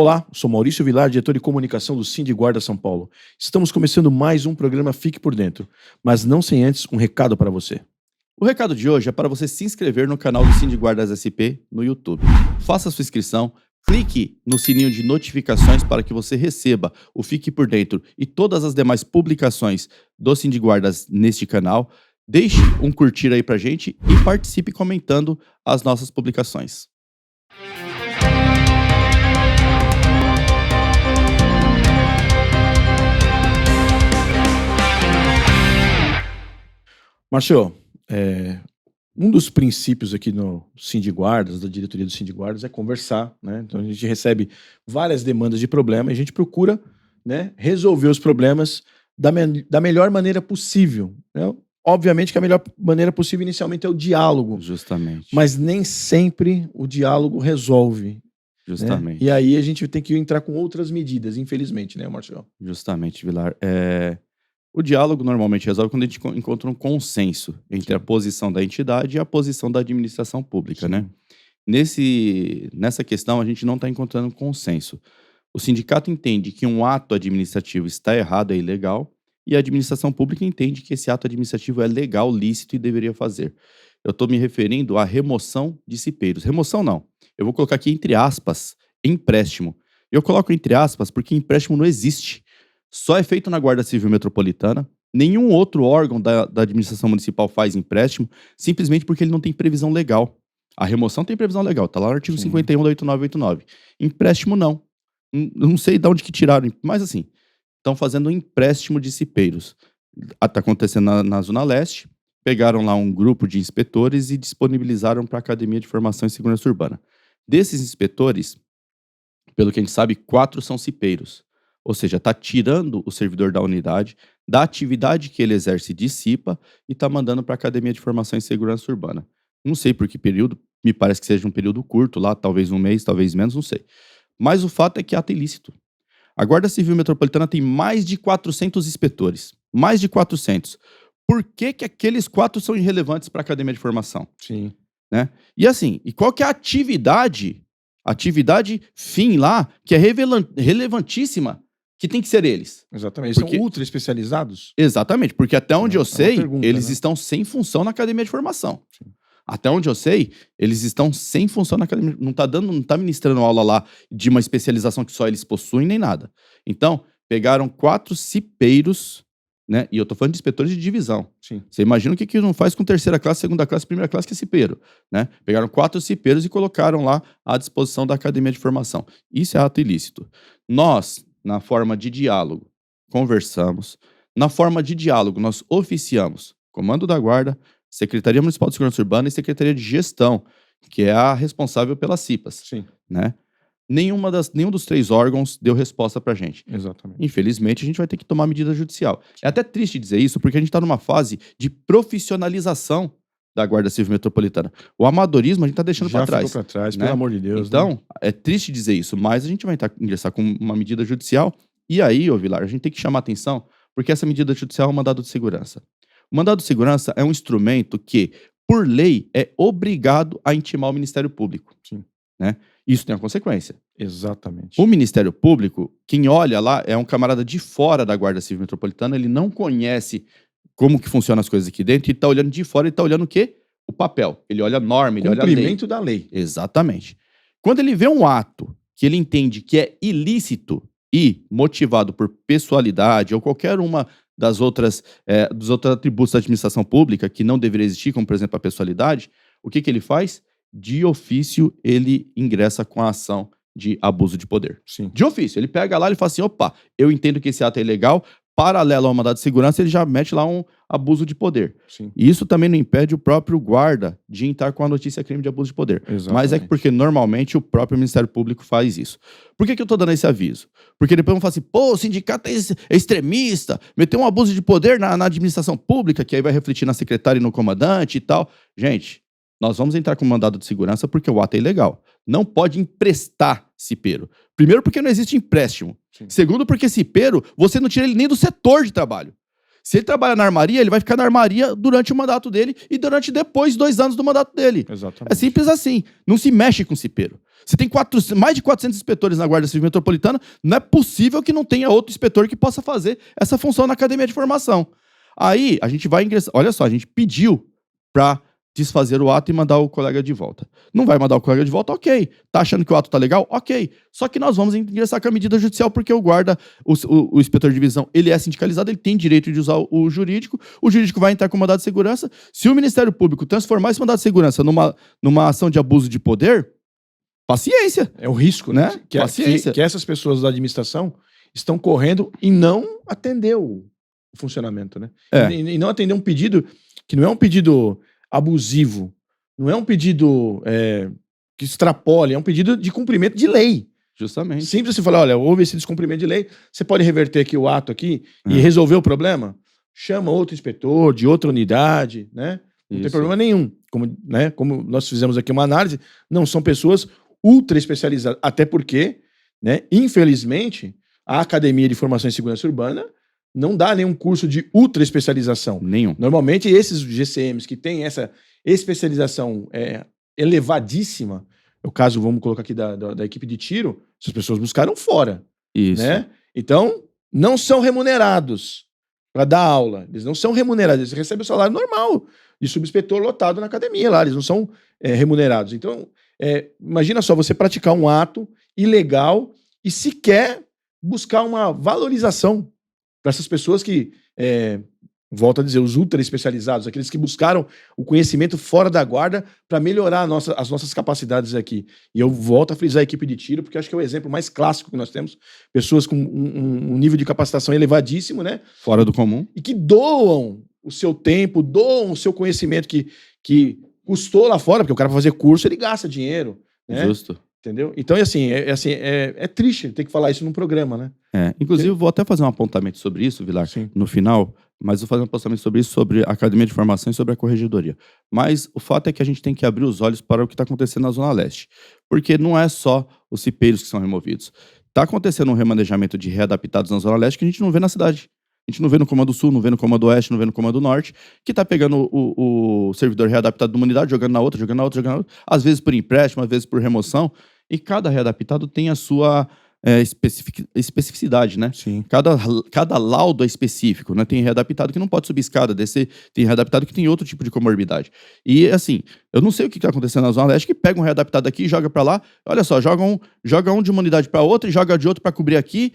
Olá, sou Maurício Vilar, diretor de comunicação do Sindiguarda São Paulo. Estamos começando mais um programa Fique por Dentro, mas não sem antes um recado para você. O recado de hoje é para você se inscrever no canal do Sindiguardas SP no YouTube. Faça sua inscrição, clique no sininho de notificações para que você receba o Fique por Dentro e todas as demais publicações do Sindiguardas neste canal. Deixe um curtir aí pra gente e participe comentando as nossas publicações. Marcelo, um dos princípios aqui no Sindiguardas, da diretoria do Sindiguardas, é conversar, né? Então a gente recebe várias demandas de problema e a gente procura, né, resolver os problemas da melhor maneira possível, né? Obviamente que a melhor maneira possível inicialmente é o diálogo. Justamente. Mas nem sempre o diálogo resolve. Justamente. Né? E aí a gente tem que entrar com outras medidas, infelizmente, né, Marcelo? Justamente, Vilar. O diálogo normalmente resolve quando a gente encontra um consenso entre a posição da entidade e a posição da administração pública, né? Nessa questão, a gente não está encontrando consenso. O sindicato entende que um ato administrativo está errado, é ilegal, e a administração pública entende que esse ato administrativo é legal, lícito e deveria fazer. Eu estou me referindo à remoção de cipeiros. Remoção não. Eu vou colocar aqui entre aspas, empréstimo. Eu coloco entre aspas porque empréstimo não existe. Só é feito na Guarda Civil Metropolitana. Nenhum outro órgão da administração municipal faz empréstimo, simplesmente porque ele não tem previsão legal. A remoção tem previsão legal, tá lá no artigo 51 da 8989. Empréstimo não. Não sei de onde que tiraram, mas assim, estão fazendo um empréstimo de cipeiros. Está acontecendo na Zona Leste, pegaram lá um grupo de inspetores e disponibilizaram para a Academia de Formação em Segurança Urbana. Desses inspetores, pelo que a gente sabe, 4 são cipeiros. Ou seja, está tirando o servidor da unidade, da atividade que ele exerce de CIPA e está mandando para a Academia de Formação em Segurança Urbana. Não sei por que período, me parece que seja um período curto lá, talvez um mês, talvez menos, não sei. Mas o fato é que ato ilícito. A Guarda Civil Metropolitana tem mais de 400 inspetores. Mais de 400. Por que aqueles 4 são irrelevantes para a Academia de Formação? Sim. Né? E assim, e qual que é a atividade fim lá, que é relevantíssima, que tem que ser eles? Exatamente. Porque são ultra especializados? Exatamente, porque até onde eu sei, eles né? estão sem função na Academia de Formação. Sim. Até onde eu sei, eles estão sem função na academia. Não tá ministrando aula lá de uma especialização que só eles possuem, nem nada. Então, pegaram 4 cipeiros, né? E eu tô falando de inspetores de divisão. Sim. Você imagina o que não faz com terceira classe, segunda classe, primeira classe, que é cipeiro, né? Pegaram 4 cipeiros e colocaram lá à disposição da Academia de Formação. Isso é ato ilícito. Nós, na forma de diálogo, conversamos. Na forma de diálogo, nós oficiamos Comando da Guarda, Secretaria Municipal de Segurança Urbana e Secretaria de Gestão, que é a responsável pelas CIPAs. Sim. Né? Nenhum dos 3 órgãos deu resposta pra gente. Exatamente. Infelizmente, a gente vai ter que tomar medida judicial. É até triste dizer isso, porque a gente está numa fase de profissionalização da Guarda Civil Metropolitana. O amadorismo a gente está deixando para trás. Já ficou para trás, né? Pelo amor de Deus. Então, né? É triste dizer isso, mas a gente vai ingressar com uma medida judicial. E aí, Vilar, a gente tem que chamar atenção, porque essa medida judicial é um mandado de segurança. O mandado de segurança é um instrumento que, por lei, é obrigado a intimar o Ministério Público. Sim. Né? Isso tem uma consequência. Exatamente. O Ministério Público, quem olha lá, é um camarada de fora da Guarda Civil Metropolitana, ele não conhece como que funcionam as coisas aqui dentro, ele está olhando de fora, ele está olhando o quê? O papel. Ele olha a norma, ele olha a lei. Cumprimento da lei. Exatamente. Quando ele vê um ato que ele entende que é ilícito e motivado por pessoalidade ou qualquer uma dos outros atributos da administração pública que não deveria existir, como por exemplo a pessoalidade, o que ele faz? De ofício, ele ingressa com a ação de abuso de poder. Sim. De ofício, ele pega lá e fala assim, opa, eu entendo que esse ato é ilegal, paralelo ao mandado de segurança, ele já mete lá um abuso de poder. Sim. E isso também não impede o próprio guarda de entrar com a notícia crime de abuso de poder. Exatamente. Mas é porque normalmente o próprio Ministério Público faz isso. Por que eu tô dando esse aviso? Porque depois vão falar assim, pô, o sindicato é extremista, meteu um abuso de poder na administração pública, que aí vai refletir na secretária e no comandante e tal. Gente, nós vamos entrar com mandado de segurança porque o ato é ilegal. Não pode emprestar cipeiro. Primeiro, porque não existe empréstimo. Sim. Segundo, porque cipeiro, você não tira ele nem do setor de trabalho. Se ele trabalha na armaria, ele vai ficar na armaria durante o mandato dele e durante depois 2 anos do mandato dele. Exatamente. É simples assim. Não se mexe com cipeiro. Você tem mais de 400 inspetores na Guarda Civil Metropolitana, não é possível que não tenha outro inspetor que possa fazer essa função na academia de formação. Aí, a gente vai ingressar... Olha só, a gente pediu para desfazer o ato e mandar o colega de volta. Não vai mandar o colega de volta? Ok. Tá achando que o ato tá legal? Ok. Só que nós vamos ingressar com a medida judicial porque o guarda, o inspetor de divisão, ele é sindicalizado, ele tem direito de usar o jurídico vai entrar com mandado de segurança. Se o Ministério Público transformar esse mandado de segurança numa ação de abuso de poder, paciência. É o risco, né? Que essas pessoas da administração estão correndo e não atender o funcionamento, né? E não atender um pedido que não é um pedido abusivo, não é um pedido que extrapole, é um pedido de cumprimento de lei. Justamente. Simples você falar, olha, houve esse descumprimento de lei, você pode reverter aqui o ato aqui e resolver o problema? Chama outro inspetor de outra unidade, né? Não tem problema nenhum. Como nós fizemos aqui uma análise, não são pessoas ultra especializadas, até porque, né, infelizmente, a Academia de Formação em Segurança Urbana não dá nenhum curso de ultra especialização. Nenhum. Normalmente, esses GCMs que têm essa especialização elevadíssima, no caso, vamos colocar aqui da equipe de tiro, essas pessoas buscaram fora. Isso. Né? Então, não são remunerados para dar aula. Eles não são remunerados, eles recebem o salário normal de subinspetor lotado na academia lá, eles não são remunerados. Então, imagina só, você praticar um ato ilegal e sequer buscar uma valorização para essas pessoas que, volto a dizer, os ultra especializados, aqueles que buscaram o conhecimento fora da guarda para melhorar as nossas capacidades aqui. E eu volto a frisar a equipe de tiro, porque acho que é o exemplo mais clássico que nós temos. Pessoas com um nível de capacitação elevadíssimo, né? Fora do comum. E que doam o seu tempo, doam o seu conhecimento que custou lá fora, porque o cara para fazer curso, ele gasta dinheiro. Né? Justo. Entendeu? Então, é triste ter que falar isso num programa, né? Inclusive, eu vou até fazer um apontamento sobre isso, Vilar, no final, mas vou fazer um apontamento sobre isso, sobre a Academia de Formação e sobre a Corregedoria. Mas o fato é que a gente tem que abrir os olhos para o que está acontecendo na Zona Leste. Porque não é só os cipeiros que são removidos. Está acontecendo um remanejamento de readaptados na Zona Leste que a gente não vê na cidade. A gente não vê no Comando Sul, não vê no Comando Oeste, não vê no Comando Norte, que tá pegando o servidor readaptado de uma unidade, jogando na outra, às vezes por empréstimo, às vezes por remoção, e cada readaptado tem a sua especificidade, né? Sim. Cada laudo é específico, né? Tem readaptado que não pode subir escada, descer, tem readaptado que tem outro tipo de comorbidade. E assim, eu não sei o que tá acontecendo na Zona Leste, que pega um readaptado aqui e joga pra lá, olha só, joga um de uma unidade pra outra e joga de outro pra cobrir aqui,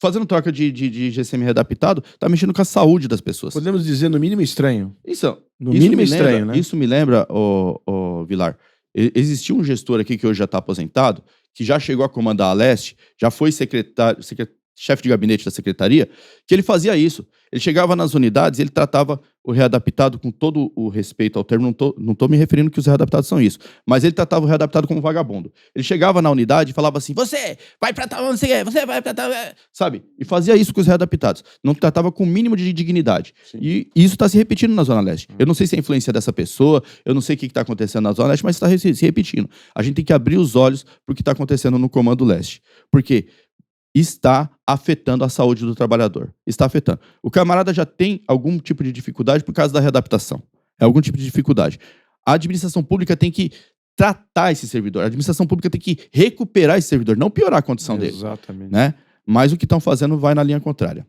fazendo troca de GCM readaptado, tá mexendo com a saúde das pessoas. Podemos dizer, no mínimo, estranho. Isso mínimo estranho, né? Isso me lembra, Vilar, existiu um gestor aqui que hoje já está aposentado, que já chegou a comandar a Leste, já foi chefe de gabinete da secretaria, que ele fazia isso. Ele chegava nas unidades e ele tratava o readaptado com todo o respeito ao termo, não tô me referindo que os readaptados são isso, mas ele tratava o readaptado como vagabundo. Ele chegava na unidade e falava assim, você vai pra tal, você vai pra tal, sabe? E fazia isso com os readaptados. Não tratava com o mínimo de dignidade. Sim. E isso está se repetindo na Zona Leste. Eu não sei se é a influência dessa pessoa, eu não sei o que está acontecendo na Zona Leste, mas está se repetindo. A gente tem que abrir os olhos para o que está acontecendo no Comando Leste. Porque está afetando a saúde do trabalhador. Está afetando. O camarada já tem algum tipo de dificuldade por causa da readaptação. É algum tipo de dificuldade. A administração pública tem que tratar esse servidor. A administração pública tem que recuperar esse servidor, não piorar a condição dele. Exatamente. Né? Mas o que estão fazendo vai na linha contrária.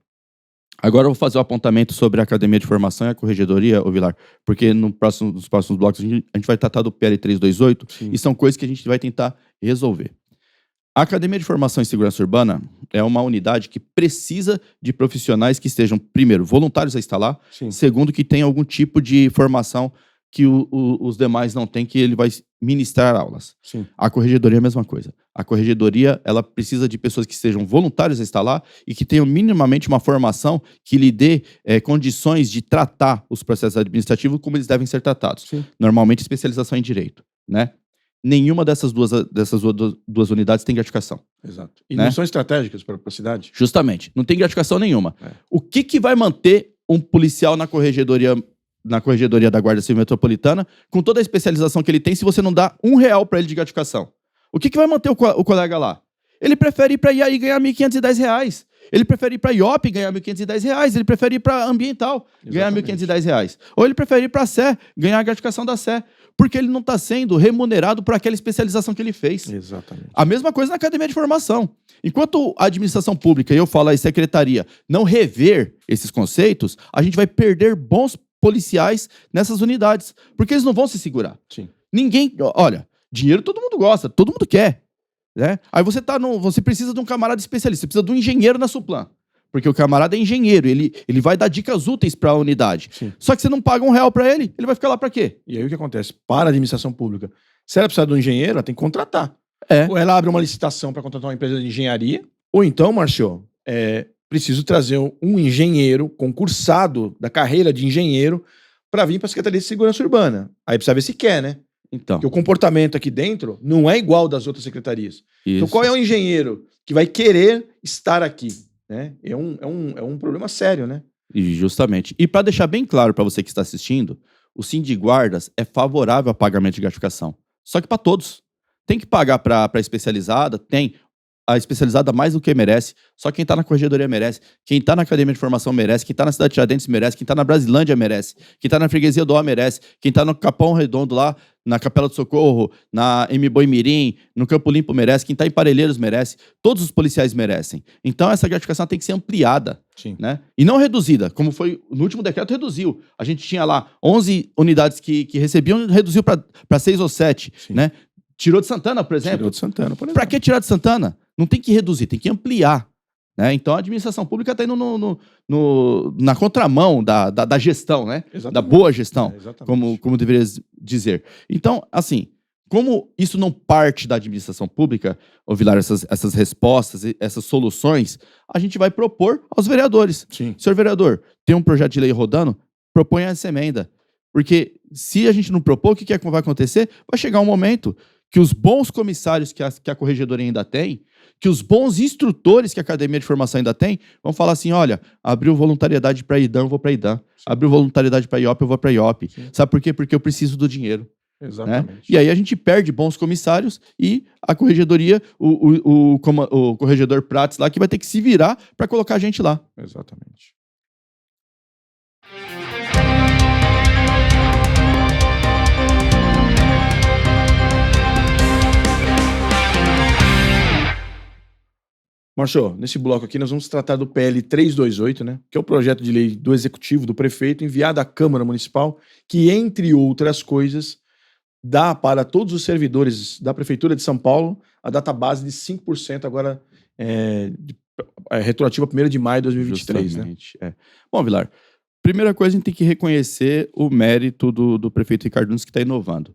Agora eu vou fazer o apontamento sobre a Academia de Formação e a Corregedoria, Vilar, porque nos próximos blocos a gente vai tratar do PL 328. Sim. E são coisas que a gente vai tentar resolver. A Academia de Formação em Segurança Urbana é uma unidade que precisa de profissionais que estejam, primeiro, voluntários a estar lá, sim, segundo, que tenham algum tipo de formação que os demais não têm, que ele vai ministrar aulas. Sim. A Corregedoria é a mesma coisa. A Corregedoria, ela precisa de pessoas que sejam voluntários a estar lá e que tenham minimamente uma formação que lhe dê condições de tratar os processos administrativos como eles devem ser tratados. Sim. Normalmente, especialização em direito, né? Nenhuma dessas duas unidades tem gratificação. Exato. E não são estratégicas para a cidade? Justamente. Não tem gratificação nenhuma. O que vai manter um policial na corregedoria da Guarda Civil Metropolitana, com toda a especialização que ele tem, se você não dá R$1 para ele de gratificação? O que vai manter o colega lá? Ele prefere ir para IAI e ganhar R$1.510. Ele prefere ir para IOP e ganhar R$1.510. Ele prefere ir para Ambiental e ganhar R$1.510. Ou ele prefere ir para a SE, ganhar a gratificação da SE. porque ele não está sendo remunerado por aquela especialização que ele fez. Exatamente. A mesma coisa na academia de formação. Enquanto a administração pública, e eu falo aí, secretaria, não rever esses conceitos, a gente vai perder bons policiais nessas unidades, porque eles não vão se segurar. Sim. Ninguém, olha, dinheiro todo mundo gosta, todo mundo quer, né? Aí você precisa de um camarada especialista, você precisa de um engenheiro na Suplan, porque o camarada é engenheiro, ele vai dar dicas úteis para a unidade. Sim. Só que você não paga R$1 para ele vai ficar lá para quê? E aí o que acontece? Para a administração pública, se ela precisar de um engenheiro, ela tem que contratar. É. Ou ela abre uma licitação para contratar uma empresa de engenharia, ou então, Márcio, preciso trazer um engenheiro concursado da carreira de engenheiro para vir para a Secretaria de Segurança Urbana. Aí precisa ver se quer, né? Então, Porque o comportamento aqui dentro não é igual das outras secretarias. Então, qual é o engenheiro que vai querer estar aqui? Né? É um problema sério, né? E justamente. E para deixar bem claro para você que está assistindo, o Sindiguardas é favorável ao pagamento de gratificação. Só que para todos. Tem que pagar para a especializada, tem. A especializada mais do que merece. Só quem está na corregedoria merece. Quem está na academia de formação merece. Quem está na cidade de Tiradentes merece. Quem está na Brasilândia merece. Quem está na freguesia do Ó merece. Quem está no Capão Redondo lá, na Capela do Socorro, na M-Boi Mirim, no Campo Limpo merece. Quem está em Parelheiros merece. Todos os policiais merecem. Então essa gratificação tem que ser ampliada. Sim. Né? E não reduzida, como foi no último decreto, reduziu. A gente tinha lá 11 unidades que recebiam, reduziu para 6 ou 7. Né? Tirou de Santana, por exemplo. Tirou de Santana, por exemplo. Para que tirar de Santana? Não tem que reduzir, tem que ampliar. Né? Então a administração pública está indo na contramão da gestão, né? Da boa gestão, como deveria dizer. Então, assim, como isso não parte da administração pública, ô Vilar, essas respostas, essas soluções, a gente vai propor aos vereadores. Sim. Senhor vereador, tem um projeto de lei rodando? Proponha essa emenda. Porque se a gente não propor, o que vai acontecer? Vai chegar um momento que os bons comissários que a corregedoria ainda tem, que os bons instrutores que a academia de formação ainda tem, vão falar assim, olha, abriu voluntariedade para IDAM, eu vou para IDAM. Abriu voluntariedade para IOP, eu vou para IOP. Sim. Sabe por quê? Porque eu preciso do dinheiro. Exatamente. Né? E aí a gente perde bons comissários e a corregedoria, o corregedor Prates lá, que vai ter que se virar para colocar a gente lá. Exatamente. Márcio, nesse bloco aqui nós vamos tratar do PL 328, né, que é o projeto de lei do Executivo, do Prefeito, enviado à Câmara Municipal, que, entre outras coisas, dá para todos os servidores da Prefeitura de São Paulo a database de 5% agora retroativa a 1º de maio de 2023. Justamente, né? Bom, Vilar, primeira coisa a gente tem que reconhecer o mérito do prefeito Ricardo Nunes, que está inovando.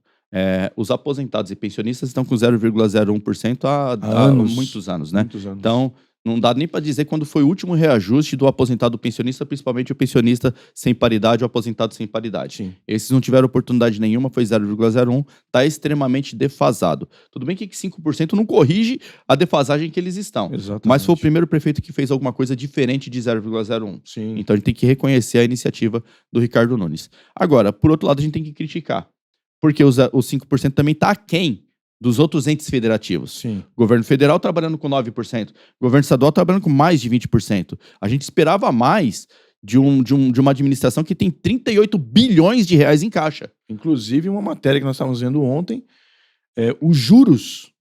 Os aposentados e pensionistas estão com 0,01% há muitos anos, né? Muitos anos. Então, não dá nem para dizer quando foi o último reajuste do aposentado pensionista, principalmente o pensionista sem paridade ou aposentado sem paridade. Sim. Esses não tiveram oportunidade nenhuma, foi 0,01%, está extremamente defasado. Tudo bem que 5% não corrige a defasagem que eles estão. Exatamente. Mas foi o primeiro prefeito que fez alguma coisa diferente de 0,01%. Sim. Então a gente tem que reconhecer a iniciativa do Ricardo Nunes. Agora, por outro lado, a gente tem que criticar. Porque os 5% também está aquém dos outros entes federativos. Sim. Governo federal trabalhando com 9%, governo estadual trabalhando com mais de 20%. A gente esperava mais de uma administração que tem 38 bilhões de reais em caixa. Inclusive, uma matéria que nós estávamos vendo ontem, os juros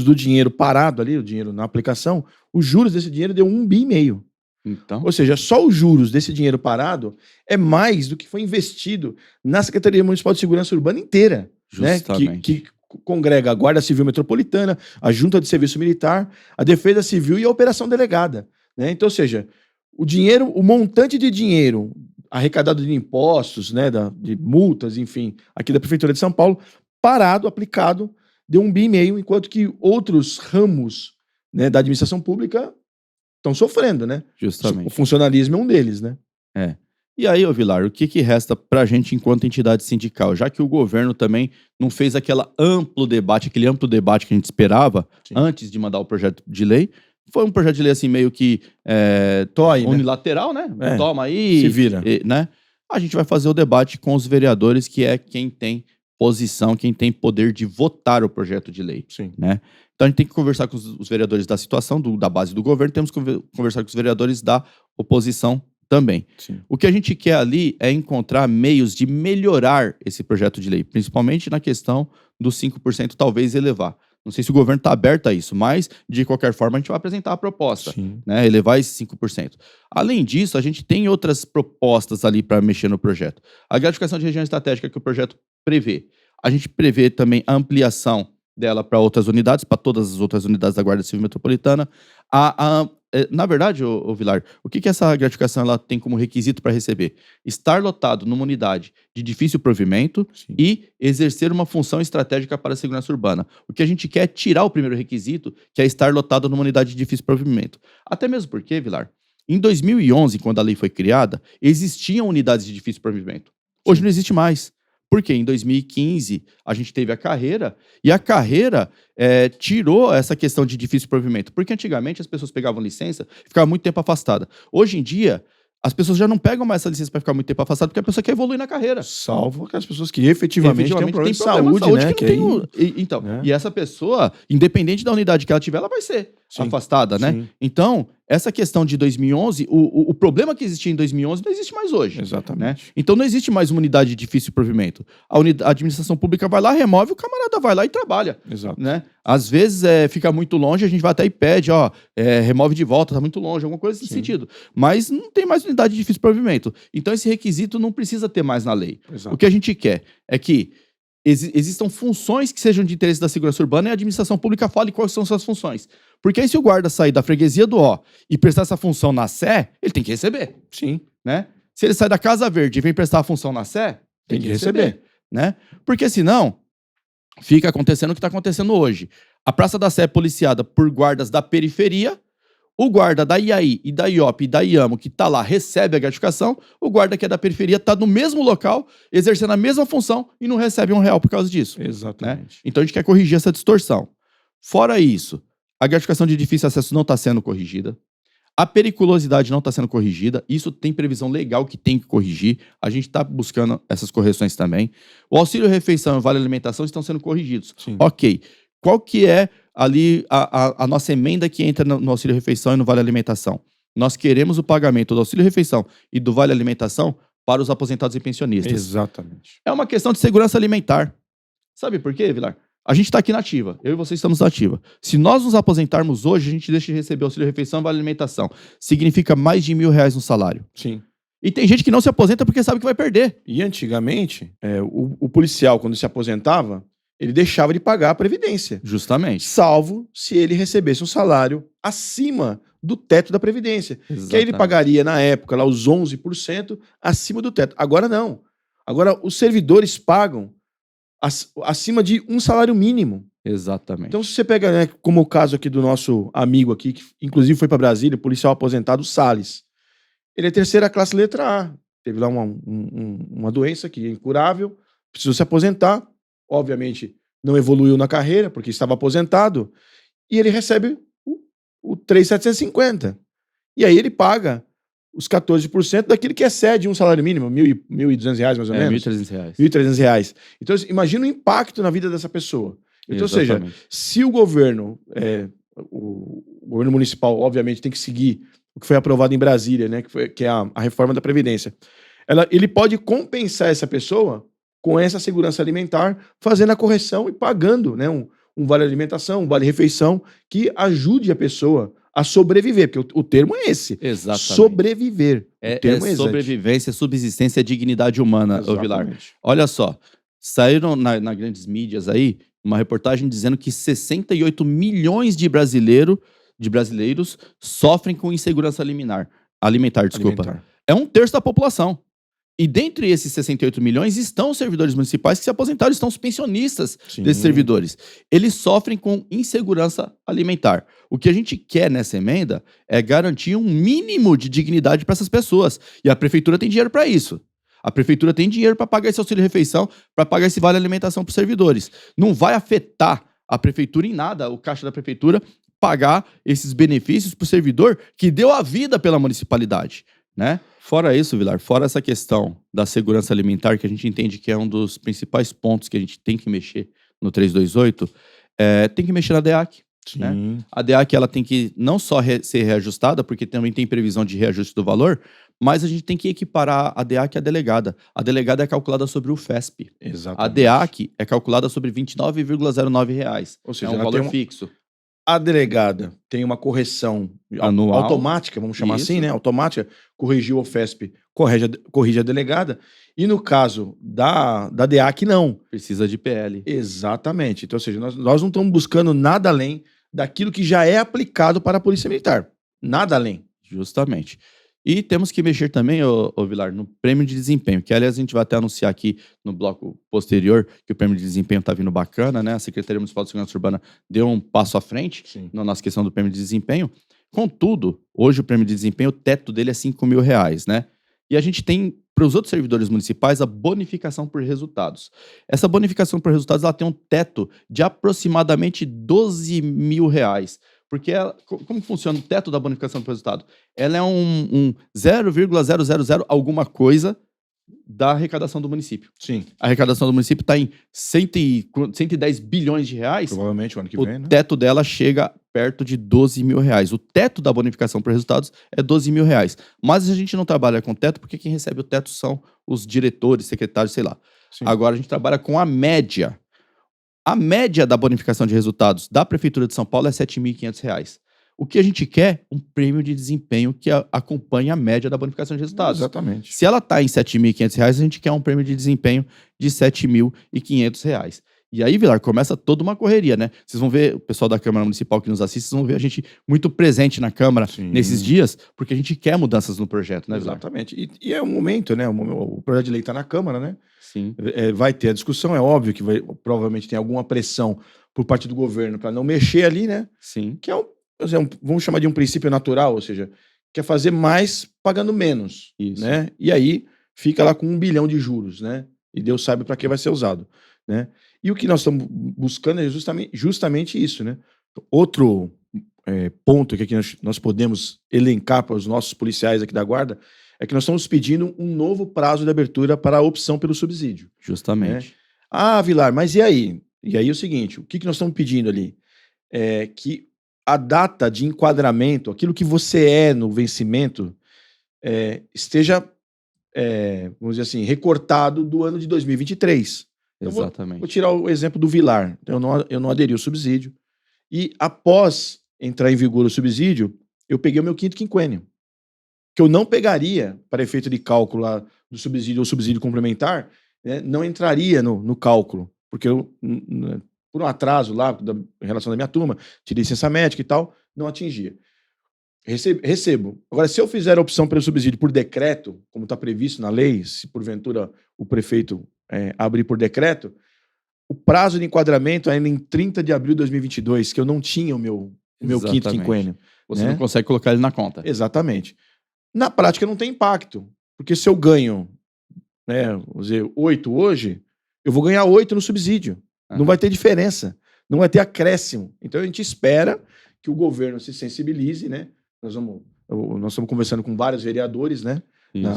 do dinheiro parado ali, o dinheiro na aplicação, os juros desse dinheiro deu 1,5 bi. Então, Ou seja, só os juros desse dinheiro parado é mais do que foi investido na Secretaria Municipal de Segurança Urbana inteira. justamente. Né? Que congrega a Guarda Civil Metropolitana, a Junta de Serviço Militar, a Defesa Civil e a Operação Delegada. Né? Então, ou seja, o montante de dinheiro arrecadado de impostos, né, de multas, enfim, aqui da Prefeitura de São Paulo, parado, aplicado, deu 1,5 bi, enquanto que outros ramos, né, da administração pública estão sofrendo, né? Justamente. O funcionalismo é um deles, né? E aí, ô Vilar, o que resta pra gente enquanto entidade sindical? Já que o governo também não fez aquele amplo debate que a gente esperava, Sim. antes de mandar o projeto de lei, foi um projeto de lei assim meio que unilateral, né? Toma aí. Se vira. Né? A gente vai fazer o debate com os vereadores, que é quem tem posição, quem tem poder de votar o projeto de lei. Sim. Né? Então a gente tem que conversar com os vereadores da situação, da base do governo, temos que conversar com os vereadores da oposição Também. Sim. O que a gente quer ali é encontrar meios de melhorar esse projeto de lei, principalmente na questão dos 5%, talvez elevar. Não sei se o governo está aberto a isso, mas, de qualquer forma, a gente vai apresentar a proposta, Sim. né? Elevar esses 5%. Além disso, a gente tem outras propostas ali para mexer no projeto. A gratificação de região estratégica que o projeto prevê. A gente prevê também a ampliação dela para outras unidades, para todas as outras unidades da Guarda Civil Metropolitana. Na verdade, ô Vilar, o que essa gratificação ela tem como requisito para receber? Estar lotado numa unidade de difícil provimento Sim. e exercer uma função estratégica para a segurança urbana. O que a gente quer é tirar o primeiro requisito, que é estar lotado numa unidade de difícil provimento. Até mesmo porque, Vilar, em 2011, quando a lei foi criada, existiam unidades de difícil provimento. Hoje não existe mais. Porque em 2015 a gente teve a carreira, e a carreira tirou essa questão de difícil provimento. Porque antigamente as pessoas pegavam licença e ficavam muito tempo afastadas. Hoje em dia, as pessoas já não pegam mais essa licença para ficar muito tempo afastado, porque a pessoa quer evoluir na carreira. Salvo aquelas pessoas que efetivamente têm um problema de saúde, né? Que não tem então, né? E essa pessoa, independente da unidade que ela tiver, ela vai ser afastada, né? Sim. Então, essa questão de 2011, o problema que existia em 2011 não existe mais hoje. Exatamente. Né? Então, não existe mais uma unidade de difícil provimento. A administração pública vai lá, remove, o camarada vai lá e trabalha. Exato. Né? Às vezes, fica muito longe, a gente vai até e pede, remove de volta, tá muito longe, alguma coisa nesse sentido. Mas não tem mais unidade de difícil provimento. Então, esse requisito não precisa ter mais na lei. Exato. O que a gente quer é que existam funções que sejam de interesse da segurança urbana e a administração pública fale quais são suas funções. Porque aí se o guarda sair da freguesia do O e prestar essa função na Sé, ele tem que receber. Sim. Né? Se ele sai da Casa Verde e vem prestar a função na Sé, tem que receber. Né? Porque senão, fica acontecendo o que está acontecendo hoje. A Praça da Sé é policiada por guardas da periferia, o guarda da IAI e da IOP e da IAMO, que está lá, recebe a gratificação, o guarda que é da periferia está no mesmo local, exercendo a mesma função e não recebe R$1 por causa disso. Exatamente. Né? Então a gente quer corrigir essa distorção. Fora isso, a gratificação de difícil acesso não está sendo corrigida, a periculosidade não está sendo corrigida, isso tem previsão legal que tem que corrigir, a gente está buscando essas correções também. O auxílio-refeição e o vale-alimentação estão sendo corrigidos. Sim. Ok, qual que é ali a nossa emenda que entra no auxílio-refeição e no vale-alimentação? Nós queremos o pagamento do auxílio-refeição e do vale-alimentação para os aposentados e pensionistas. Exatamente. É uma questão de segurança alimentar. Sabe por quê, Vilar? A gente está aqui na ativa, eu e você estamos na ativa. Se nós nos aposentarmos hoje, a gente deixa de receber auxílio-refeição e vale-alimentação. Significa mais de R$1.000 no salário. Sim. E tem gente que não se aposenta porque sabe que vai perder. E antigamente, o policial, quando se aposentava, ele deixava de pagar a Previdência. Justamente. Salvo se ele recebesse um salário acima do teto da Previdência. Exatamente. Que aí ele pagaria, na época, lá os 11% acima do teto. Agora não. Agora os servidores pagam acima de um salário mínimo. Exatamente. Então, se você pega, né, como o caso aqui do nosso amigo aqui, que inclusive foi para Brasília, policial aposentado, Salles. Ele é terceira classe letra A. Teve lá uma doença que é incurável, precisou se aposentar. Obviamente, não evoluiu na carreira, porque estava aposentado. E ele recebe o 3.750. E aí ele paga os 14% daquilo que excede um salário mínimo, R$1.200 mais ou menos. R$1.300. R$1.300. Então, imagina o impacto na vida dessa pessoa. Então, ou seja, se o governo municipal, obviamente, tem que seguir o que foi aprovado em Brasília, né, que é a reforma da Previdência, ele pode compensar essa pessoa com essa segurança alimentar, fazendo a correção e pagando, né, um vale alimentação, um vale refeição, que ajude a pessoa a sobreviver, porque o termo é esse. Exatamente. Sobreviver. O termo é sobrevivência, subsistência, dignidade humana, Vilar. Olha só, saíram na grandes mídias aí uma reportagem dizendo que 68 milhões de brasileiros sofrem com insegurança alimentar. É 1/3 da população. E dentre esses 68 milhões estão os servidores municipais que se aposentaram, estão os pensionistas desses servidores. Eles sofrem com insegurança alimentar. O que a gente quer nessa emenda é garantir um mínimo de dignidade para essas pessoas. E a prefeitura tem dinheiro para isso. A prefeitura tem dinheiro para pagar esse auxílio-refeição, para pagar esse vale-alimentação para os servidores. Não vai afetar a prefeitura em nada, o caixa da prefeitura, pagar esses benefícios para o servidor que deu a vida pela municipalidade, né? Fora isso, Vilar, fora essa questão da segurança alimentar, que a gente entende que é um dos principais pontos que a gente tem que mexer no 328, tem que mexer na DEAC. Né? A DEAC ela tem que não só ser reajustada, porque também tem previsão de reajuste do valor, Mas a gente tem que equiparar a DEAC à delegada. A delegada é calculada sobre o FESP. Exatamente. A DEAC é calculada sobre R$ 29,09. Ou seja, é um ela valor tem fixo. A delegada tem uma correção Anual. automática, vamos chamar Isso. assim, né? Automática, corrigiu o FESP, corrige a delegada. E no caso da DEAC, não. Precisa de PL. Exatamente. Então, ou seja, nós não estamos buscando nada além daquilo que já é aplicado para a Polícia Militar. Nada além. Justamente. E temos que mexer também, ô Vilar, no prêmio de desempenho, que aliás a gente vai até anunciar aqui no bloco posterior que o prêmio de desempenho está vindo bacana, né? A Secretaria Municipal de Segurança Urbana deu um passo à frente na nossa questão do prêmio de desempenho. Contudo, hoje o prêmio de desempenho, o teto dele é R$ 5.000, né? E a gente tem, para os outros servidores municipais, a bonificação por resultados. Essa bonificação por resultados ela tem um teto de aproximadamente R$ 12.000. Porque como funciona o teto da bonificação por resultado? Ela é um 0,000 alguma coisa da arrecadação do município. Sim. A arrecadação do município está em 110 bilhões de reais. Provavelmente o ano que vem, né? O teto dela chega perto de R$ 12.000. O teto da bonificação por resultados é R$ 12.000. Mas a gente não trabalha com teto porque quem recebe o teto são os diretores, secretários, sei lá. Sim. Agora a gente trabalha com a média. A média da bonificação de resultados da Prefeitura de São Paulo é R$ 7.500. O que a gente quer? Um prêmio de desempenho que acompanhe a média da bonificação de resultados. Exatamente. Se ela está em R$ 7.500, a gente quer um prêmio de desempenho de R$ 7.500. E aí, Vilar, começa toda uma correria, né? Vocês vão ver, o pessoal da Câmara Municipal que nos assiste, vocês vão ver a gente muito presente na Câmara nesses dias, porque a gente quer mudanças no projeto, né, Vilar? Exatamente. E é um momento, né? O projeto de lei está na Câmara, né? Sim. Vai ter a discussão, é óbvio que provavelmente tem alguma pressão por parte do governo para não mexer ali, né? Sim. Que vamos chamar de um princípio natural, ou seja, quer fazer mais pagando menos. Isso. Né? E aí fica lá com 1 bilhão de juros, né? E Deus sabe para que vai ser usado, né? E o que nós estamos buscando é justamente isso, né? Outro ponto que aqui nós podemos elencar para os nossos policiais aqui da Guarda é que nós estamos pedindo um novo prazo de abertura para a opção pelo subsídio. Justamente. Né? Ah, Vilar, mas e aí? E aí é o seguinte, o que nós estamos pedindo ali? É que a data de enquadramento, aquilo que você é no vencimento, esteja, vamos dizer assim, recortado do ano de 2023. Exatamente. Vou tirar o exemplo do Vilar. Eu não aderi ao subsídio. E após entrar em vigor o subsídio, eu peguei o meu 5º quinquênio. Que eu não pegaria, para efeito de cálculo lá do subsídio ou subsídio complementar, né, não entraria no cálculo. Porque eu, por um atraso lá em relação à minha turma, tirei licença médica e tal, não atingia. Recebo. Agora, se eu fizer a opção pelo subsídio por decreto, como está previsto na lei, se porventura o prefeito abrir por decreto, o prazo de enquadramento é ainda em 30 de abril de 2022, que eu não tinha o meu 5º quinquênio. Você não consegue colocar ele na conta. Exatamente. Na prática não tem impacto, porque se eu ganho, vamos dizer, 8 hoje, eu vou ganhar 8 no subsídio. Não vai ter diferença, não vai ter acréscimo. Então a gente espera que o governo se sensibilize, né? Nós estamos conversando com vários vereadores, né?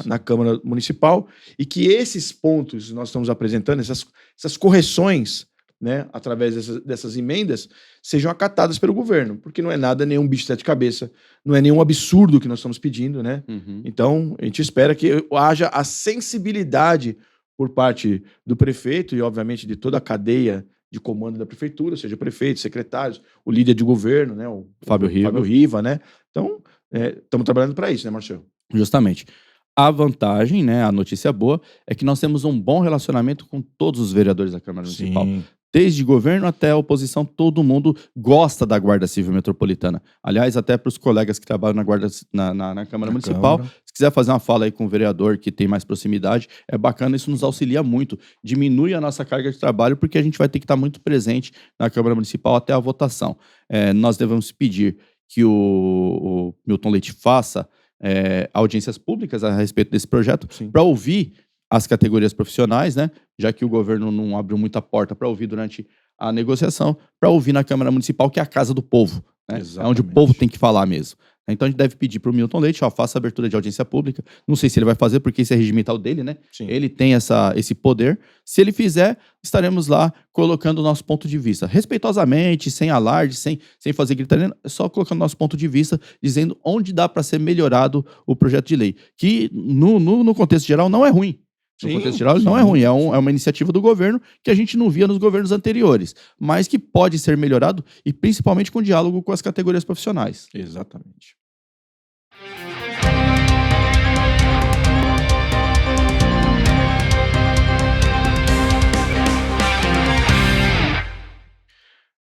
Na Câmara Municipal, e que esses pontos que nós estamos apresentando, essas correções, né, através dessas emendas, sejam acatadas pelo governo, porque não é nada, nenhum bicho de 7 cabeças, não é nenhum absurdo que nós estamos pedindo, né? Então, a gente espera que haja a sensibilidade por parte do prefeito e, obviamente, de toda a cadeia de comando da prefeitura, seja o prefeito, secretários, o líder de governo, né, o Fábio Riva, né? Então, estamos trabalhando para isso, né, Marcelo? Justamente. A vantagem, né, a notícia boa, é que nós temos um bom relacionamento com todos os vereadores da Câmara Municipal. Desde governo até a oposição, todo mundo gosta da Guarda Civil Metropolitana. Aliás, até para os colegas que trabalham na Câmara Municipal, se quiser fazer uma fala aí com o vereador que tem mais proximidade, é bacana, isso nos auxilia muito. Diminui a nossa carga de trabalho, porque a gente vai ter que estar muito presente na Câmara Municipal até a votação. Nós devemos pedir que o Milton Leite faça audiências públicas a respeito desse projeto, para ouvir as categorias profissionais, né? Já que o governo não abriu muita porta para ouvir durante a negociação, para ouvir na Câmara Municipal, que é a casa do povo, né? É onde o povo tem que falar mesmo. Então a gente deve pedir para o Milton Leite, ó, faça abertura de audiência pública. Não sei se ele vai fazer, porque esse é regimental dele, né? Sim. Ele tem esse poder. Se ele fizer, estaremos lá colocando o nosso ponto de vista. Respeitosamente, sem alarde, sem fazer gritaria, só colocando o nosso ponto de vista, dizendo onde dá para ser melhorado o projeto de lei. Que no contexto geral não é ruim. No contexto geral, ele não é ruim. É uma iniciativa do governo que a gente não via nos governos anteriores, mas que pode ser melhorado e principalmente com diálogo com as categorias profissionais. Exatamente.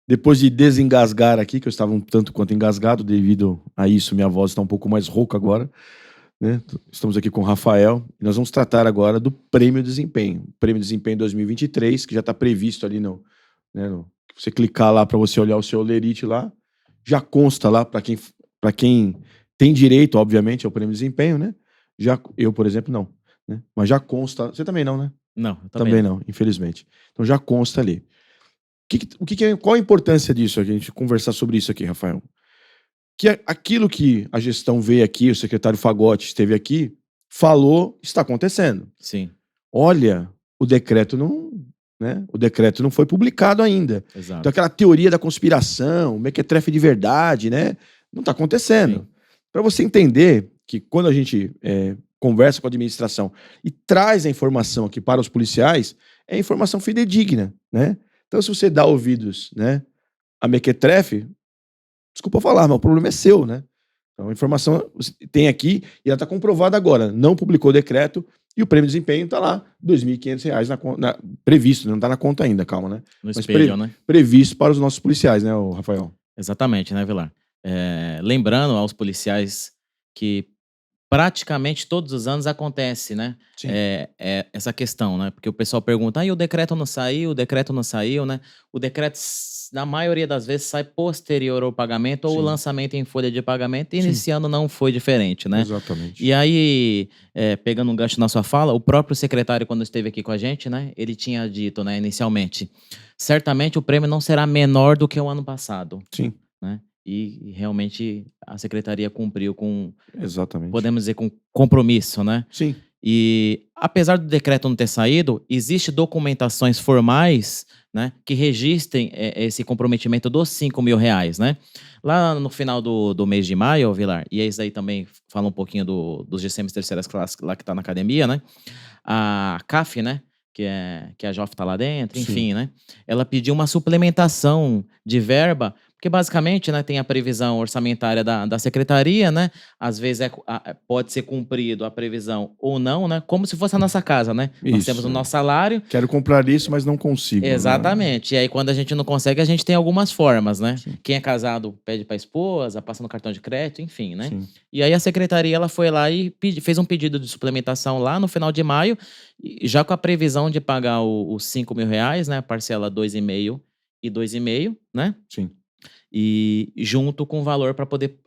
Depois de desengasgar aqui, que eu estava um tanto quanto engasgado, devido a isso, minha voz está um pouco mais rouca agora, né? Estamos aqui com o Rafael e nós vamos tratar agora do Prêmio Desempenho. O Prêmio Desempenho 2023, que já está previsto ali você clicar lá para você olhar o seu lerite lá, já consta lá para quem tem direito, obviamente, ao Prêmio Desempenho, né? Eu, por exemplo, não, né? Mas já consta. Você também não, né? Não, Também não, infelizmente. Então já consta ali. Qual a importância disso? A gente conversar sobre isso aqui, Rafael. Que aquilo que a gestão veio aqui, o secretário Fagotti esteve aqui, falou, está acontecendo. Sim. Olha, o decreto não foi publicado ainda. Exato. Então aquela teoria da conspiração, mequetrefe de verdade, né? Não está acontecendo. Para você entender que quando a gente conversa com a administração e traz a informação aqui para os policiais, é informação fidedigna, né? Então, se você dá ouvidos, né, a mequetrefe, desculpa falar, mas o problema é seu, né? Então, a informação você tem aqui e ela está comprovada agora. Não publicou o decreto e o prêmio de desempenho está lá, R$ 2.500 previsto, não está na conta ainda, calma, né? No espelho, mas né? Previsto para os nossos policiais, né, Rafael? Exatamente, né, Vilar? Lembrando aos policiais que praticamente todos os anos acontece, né? Sim. Essa questão, né? Porque o pessoal pergunta, e o decreto não saiu, né? O decreto, na maioria das vezes, sai posterior ao pagamento ou Sim. o lançamento em folha de pagamento, e Sim. nesse ano não foi diferente, né? Exatamente. E aí, pegando um gancho na sua fala, o próprio secretário, quando esteve aqui com a gente, né? Ele tinha dito, né, inicialmente, certamente o prêmio não será menor do que o ano passado. Sim. Né? E realmente a secretaria cumpriu com, Exatamente. podemos dizer, com compromisso, né? Sim. E apesar do decreto não ter saído, existem documentações formais, né, que registrem esse comprometimento dos R$ 5.000, né? Lá no final do mês de maio, Vilar, e isso aí também fala um pouquinho dos GCMs terceiras classes lá que tá na academia, né? A CAF, né? Que a JOF tá lá dentro, enfim, né? Ela pediu uma suplementação de verba, porque basicamente, né, tem a previsão orçamentária da secretaria, né? Às vezes pode ser cumprido a previsão ou não, né? Como se fosse a nossa casa, né? Nós Isso, temos o nosso salário. Quero comprar isso, mas não consigo. Exatamente. E aí, quando a gente não consegue, a gente tem algumas formas, né? Sim. Quem é casado pede para a esposa, passa no cartão de crédito, enfim, né? Sim. E aí a secretaria ela foi lá e fez um pedido de suplementação lá no final de maio, já com a previsão de pagar os R$ 5.000, né? Parcela 2,5 e 2,5, né? Sim. E junto com o valor para poder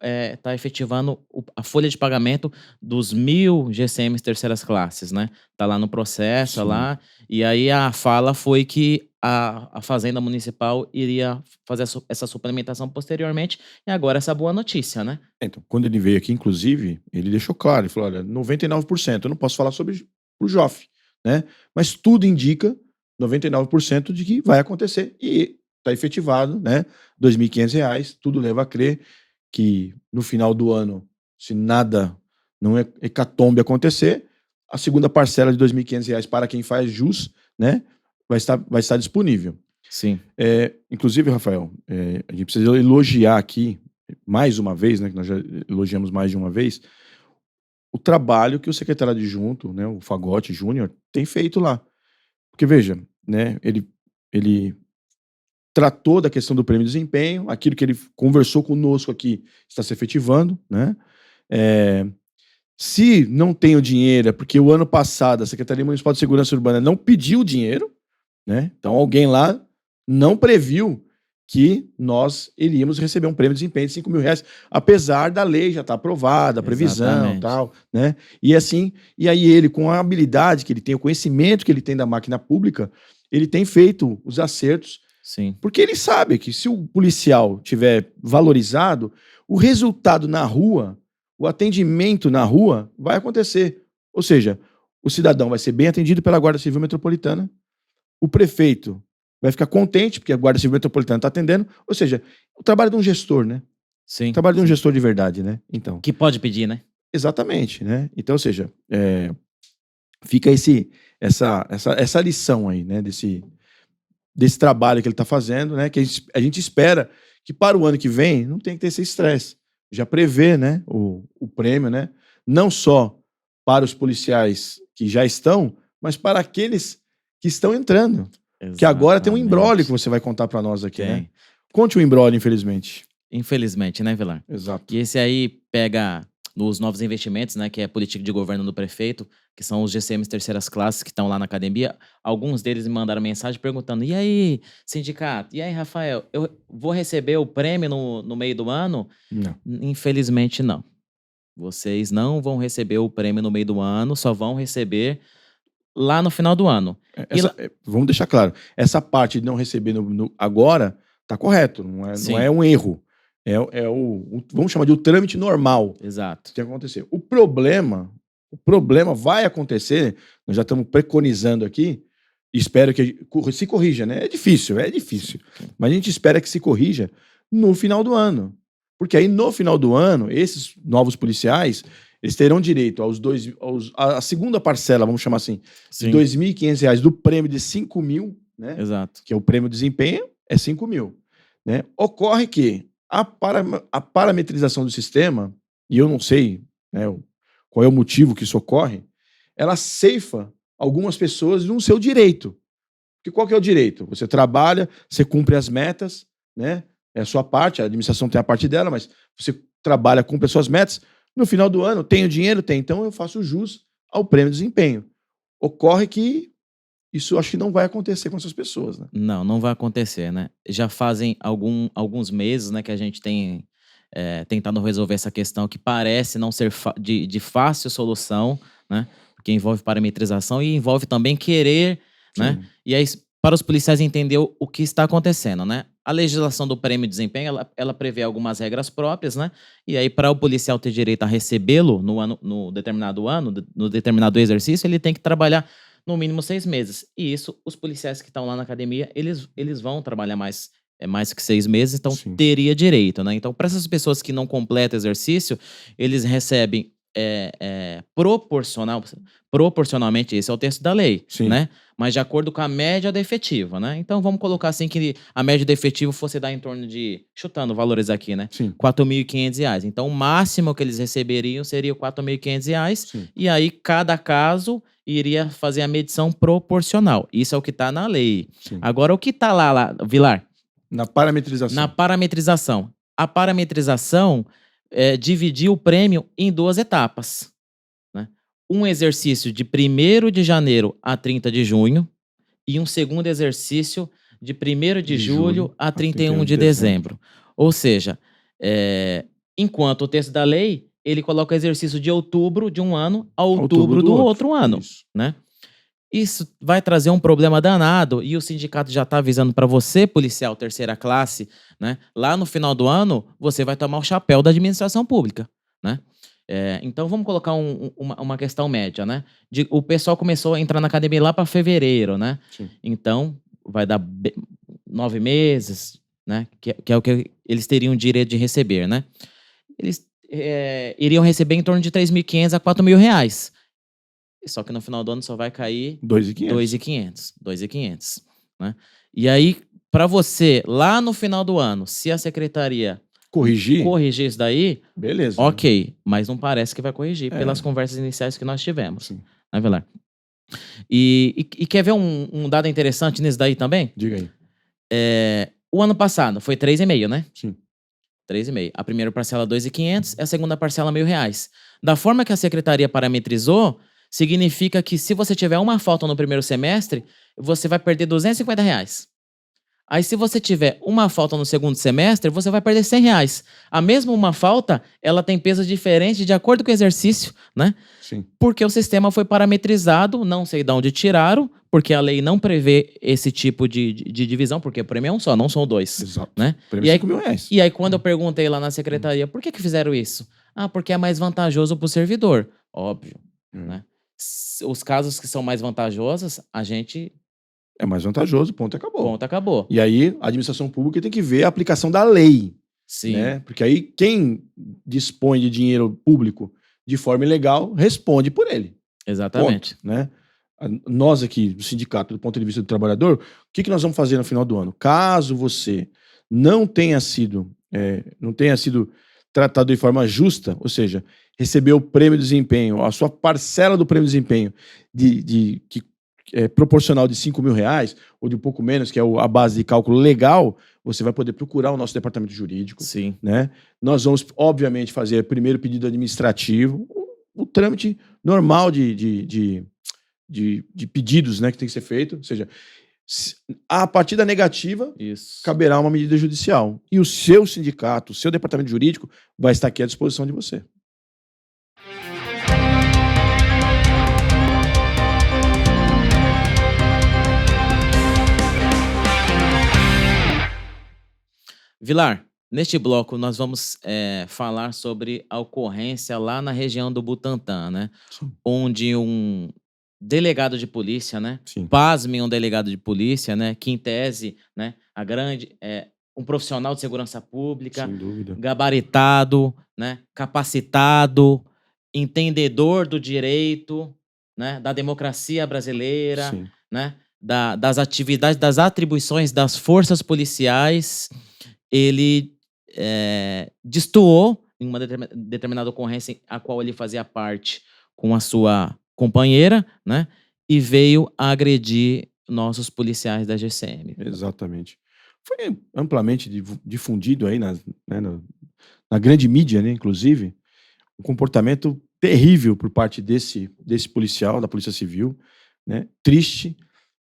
tá efetivando a folha de pagamento dos 1.000 GCMs terceiras classes, né? Tá lá no processo, Sim. lá. E aí a fala foi que a Fazenda Municipal iria fazer essa suplementação posteriormente. E agora essa boa notícia, né? Então, quando ele veio aqui, inclusive, ele deixou claro, ele falou, olha, 99%, eu não posso falar sobre o JOF, né? Mas tudo indica 99% de que vai acontecer. E está efetivado, né? R$ 2.500, tudo leva a crer que no final do ano, se nada, não é hecatombe acontecer, a segunda parcela de R$ 2.500 para quem faz jus, né? Vai estar disponível. Sim. Inclusive, Rafael, a gente precisa elogiar aqui, mais uma vez, né? Que nós já elogiamos mais de uma vez, o trabalho que o secretário adjunto, né? O Fagotti Júnior, tem feito lá. Porque, veja, né? Ele tratou da questão do prêmio de desempenho, aquilo que ele conversou conosco aqui está se efetivando, né? Se não tem o dinheiro, é porque o ano passado a Secretaria Municipal de Segurança Urbana não pediu o dinheiro, né? Então alguém lá não previu que nós iríamos receber um prêmio de desempenho de R$ 5.000, apesar da lei já estar aprovada, a previsão e tal, né? E assim, e aí ele, com a habilidade que ele tem, o conhecimento que ele tem da máquina pública, ele tem feito os acertos. Sim. Porque ele sabe que se o policial tiver valorizado, o resultado na rua, o atendimento na rua vai acontecer. Ou seja, o cidadão vai ser bem atendido pela Guarda Civil Metropolitana, o prefeito vai ficar contente, porque a Guarda Civil Metropolitana está atendendo. Ou seja, o trabalho de um gestor, né? Sim. O trabalho de um gestor de verdade, né? Então, Que pode pedir, né? exatamente, né? Então, ou seja, fica essa lição aí, né? Desse trabalho que ele está fazendo, né? Que a gente espera que para o ano que vem não tenha que ter esse estresse. Já prevê, né? O prêmio, né? Não só para os policiais que já estão, mas para aqueles que estão entrando. Que agora tem um imbróglio que você vai contar para nós aqui, né? Conte o imbróglio, infelizmente. Infelizmente, né, Vilar? Exato. E esse aí pega nos novos investimentos, né, que é política de governo do prefeito, que são os GCMs terceiras classes que estão lá na academia. Alguns deles me mandaram mensagem perguntando: e aí, sindicato? E aí, Rafael, eu vou receber o prêmio no meio do ano? Não. Infelizmente, não. Vocês não vão receber o prêmio no meio do ano, só vão receber lá no final do ano. Vamos deixar claro, essa parte de não receber agora tá correto, não é um erro. Vamos chamar de o trâmite normal. Exato. Que tem que acontecer. O problema vai acontecer, nós já estamos preconizando aqui, espero que se corrija, né? É difícil, mas a gente espera que se corrija no final do ano. Porque aí no final do ano, esses novos policiais, eles terão direito a segunda parcela, vamos chamar assim, de R$ 2.500 do prêmio de 5 mil, né? Exato. Que é o prêmio de desempenho, é 5 mil. Né? Ocorre que a parametrização do sistema, e eu não sei, né, qual é o motivo que isso ocorre, ela ceifa algumas pessoas no seu direito. Porque qual que é o direito? Você trabalha, você cumpre as metas, né? É a sua parte, a administração tem a parte dela, mas você trabalha, cumpre as suas metas. No final do ano, tenho dinheiro? Tenho. Então eu faço jus ao prêmio de desempenho. Ocorre que isso acho que não vai acontecer com essas pessoas, né? Não vai acontecer, né? Já fazem alguns meses, né, que a gente tem tentado resolver essa questão que parece não ser de fácil solução, né? Porque envolve parametrização e envolve também querer, né? E aí, para os policiais entender o que está acontecendo, né? A legislação do prêmio de desempenho, ela prevê algumas regras próprias, né? E aí, para o policial ter direito a recebê-lo no determinado exercício, ele tem que trabalhar no mínimo 6 meses. E isso, os policiais que estão lá na academia, eles vão trabalhar mais que 6 meses, então teria direito, né? Então, para essas pessoas que não completam exercício, eles recebem proporcionalmente, esse é o texto da lei, né? Mas de acordo com a média da efetiva, né? Então, vamos colocar assim que a média da efetiva fosse dar em torno de, chutando valores aqui, né? R$ 4.500. Então, o máximo que eles receberiam seria R$ 4.500. E aí, cada caso iria fazer a medição proporcional. Isso é o que está na lei. Agora, o que está lá, Vilar? Na parametrização. Na parametrização. A parametrização dividiu o prêmio em 2 etapas. Né? Um exercício de 1º de janeiro a 30 de junho e um segundo exercício de 1º de julho a 31 de dezembro. Ou seja, enquanto o texto da lei, ele coloca o exercício de outubro de um ano a outubro do outro ano. Né? Isso vai trazer um problema danado e o sindicato já está avisando para você, policial terceira classe, né? Lá no final do ano, você vai tomar o chapéu da administração pública, né? Então, vamos colocar uma questão média, né? O pessoal começou a entrar na academia lá para fevereiro, né? Então, vai dar 9 meses, né? Que é o que eles teriam direito de receber, né? Eles iriam receber em torno de R$ 3.500 a R$ 4.000. Só que no final do ano só vai cair R$ 2.500, né? E aí, para você, lá no final do ano, se a secretaria corrigir isso daí, beleza. Ok, né? Mas não parece que vai corrigir pelas conversas iniciais que nós tivemos. Né, Vilar? E quer ver um dado interessante nisso daí também? Diga aí. O ano passado foi 3,5, né? Sim. 3,5. A primeira parcela, 2.500, e a segunda parcela, R$ 1.000. Da forma que a secretaria parametrizou, significa que se você tiver uma falta no primeiro semestre, você vai perder R$ 250. Aí, se você tiver uma falta no segundo semestre, você vai perder R$100. A mesma uma falta, ela tem peso diferente de acordo com o exercício, né? Sim. Porque o sistema foi parametrizado, não sei de onde tiraram, porque a lei não prevê esse tipo de divisão, porque o prêmio é um só, não são dois. Exato. Né? Prêmio E aí, R$5.000. E aí, quando eu perguntei lá na secretaria, por que fizeram isso? Ah, porque é mais vantajoso para o servidor. Óbvio, né? Os casos que são mais vantajosos, a gente... É mais vantajoso, ponto, acabou. Ponto, acabou. E aí, a administração pública tem que ver a aplicação da lei. Sim. Né? Porque aí, quem dispõe de dinheiro público de forma ilegal, responde por ele. Exatamente. Ponto, né? Nós aqui, do sindicato, do ponto de vista do trabalhador, o que nós vamos fazer no final do ano? Caso você não tenha sido tratado de forma justa, ou seja, recebeu o prêmio de desempenho, a sua parcela do prêmio de desempenho que é proporcional de R$5.000, ou de um pouco menos, que é a base de cálculo legal, você vai poder procurar o nosso departamento jurídico. Sim. Né? Nós vamos, obviamente, fazer primeiro pedido administrativo, o trâmite normal de pedidos, né, que tem que ser feito. Ou seja, a partir da negativa, isso, caberá uma medida judicial. E o seu sindicato, o seu departamento jurídico vai estar aqui à disposição de você. Vilar, neste bloco nós vamos falar sobre a ocorrência lá na região do Butantã, né? Sim. Onde um delegado de polícia, né? Sim. Pasmem, um delegado de polícia, né? Que em tese, né? Um profissional de segurança pública, sem dúvida, gabaritado, né? Capacitado, entendedor do direito, né? Da democracia brasileira, sim, né? Das atividades, das atribuições das forças policiais. Ele destoou em uma determinada ocorrência a qual ele fazia parte com a sua companheira, né? E veio a agredir nossos policiais da GCM. Exatamente. Foi amplamente difundido aí na grande mídia, né, inclusive, um comportamento terrível por parte desse policial, da Polícia Civil, né? Triste.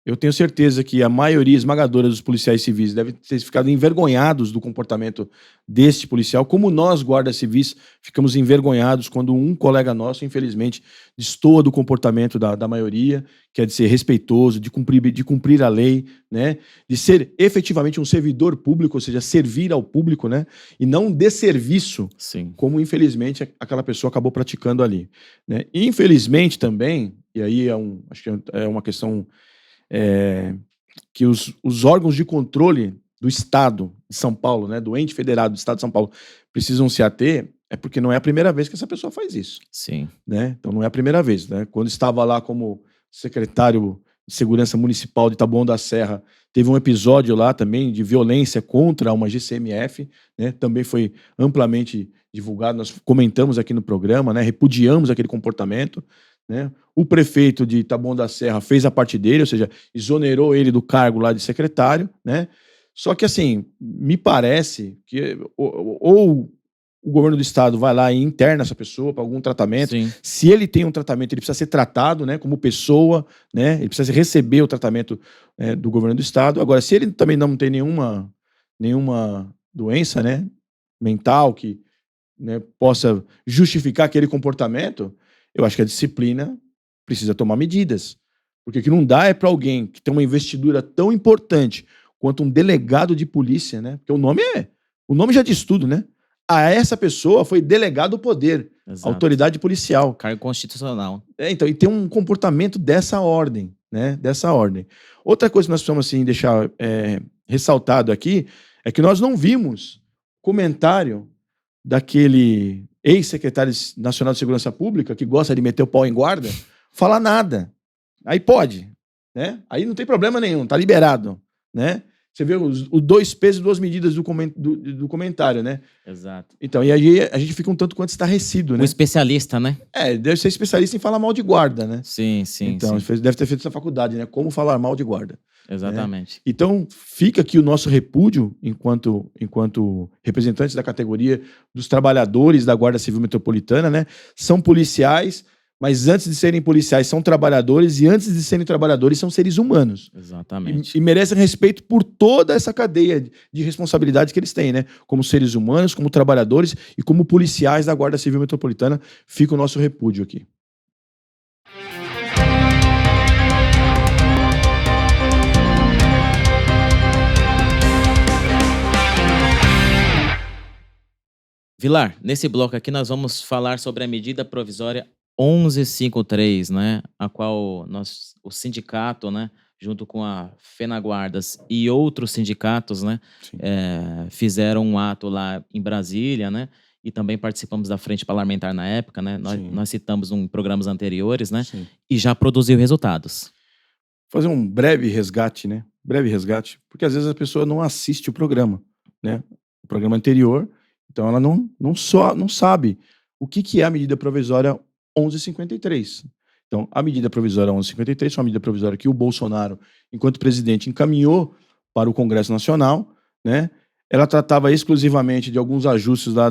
Eu tenho certeza que a maioria esmagadora dos policiais civis deve ter ficado envergonhados do comportamento deste policial, como nós, guardas civis, ficamos envergonhados quando um colega nosso, infelizmente, destoa do comportamento da maioria, que é de ser respeitoso, de cumprir a lei, né? De ser efetivamente um servidor público, ou seja, servir ao público, né? E não um desserviço, Sim, como infelizmente aquela pessoa acabou praticando ali, né? E, infelizmente também, e aí acho que é uma questão... que os órgãos de controle do Estado de São Paulo, né, do ente federado do Estado de São Paulo, precisam se ater, é porque não é a primeira vez que essa pessoa faz isso. sim. Né? Então não é a primeira vez. Né? Quando estava lá como secretário de Segurança Municipal de Taboão da Serra, teve um episódio lá também de violência contra uma GCMF, né? Também foi amplamente divulgado, nós comentamos aqui no programa, né? Repudiamos aquele comportamento. Né? O prefeito de Taboão da Serra fez a parte dele, ou seja, exonerou ele do cargo lá de secretário, né? Só que, assim, me parece que ou o governo do estado vai lá e interna essa pessoa para algum tratamento. Sim. Se ele tem um tratamento, ele precisa ser tratado, né, como pessoa, né? Ele precisa receber o tratamento do governo do estado. Agora, se ele também não tem nenhuma doença, né, mental que, né, possa justificar aquele comportamento, eu acho que a disciplina precisa tomar medidas. Porque o que não dá é para alguém que tem uma investidura tão importante quanto um delegado de polícia, né? Porque o nome já diz tudo, né? A essa pessoa foi delegado o poder, Exato. autoridade policial. Cargo constitucional. Então, e tem um comportamento dessa ordem, né? Dessa ordem. Outra coisa que nós precisamos, assim, deixar ressaltado aqui é que nós não vimos comentário daquele ex-secretário nacional de Segurança Pública, que gosta de meter o pau em guarda, falar nada. Aí pode, né? Aí não tem problema nenhum, tá liberado, né? Você vê os dois pesos e duas medidas do comentário, né? Exato. Então, e aí a gente fica um tanto quanto estarrecido, né? Um especialista, né? Deve ser especialista em falar mal de guarda, né? Sim, sim, então, sim. deve ter feito essa faculdade, né? Como falar mal de guarda. Exatamente. Então, fica aqui o nosso repúdio, enquanto representantes da categoria dos trabalhadores da Guarda Civil Metropolitana, né? São policiais, Mas antes de serem policiais, são trabalhadores, e antes de serem trabalhadores, são seres humanos. Exatamente. E merecem respeito por toda essa cadeia de responsabilidade que eles têm, né? Como seres humanos, como trabalhadores e como policiais da Guarda Civil Metropolitana. Fica o nosso repúdio aqui. Vilar, nesse bloco aqui nós vamos falar sobre a medida provisória 1153, né, a qual o sindicato, né, junto com a Fenaguardas e outros sindicatos, né, Sim. fizeram um ato lá em Brasília, né, e também participamos da frente parlamentar na época, né, Sim. nós citamos em programas anteriores, né, Sim. e já produziu resultados. Fazer um breve resgate, né? Breve resgate, porque às vezes a pessoa não assiste o programa, né? O programa anterior, então ela não sabe o que é a medida provisória 1153. Então, a medida provisória 1153 foi uma medida provisória que o Bolsonaro, enquanto presidente, encaminhou para o Congresso Nacional, né? Ela tratava exclusivamente de alguns ajustes lá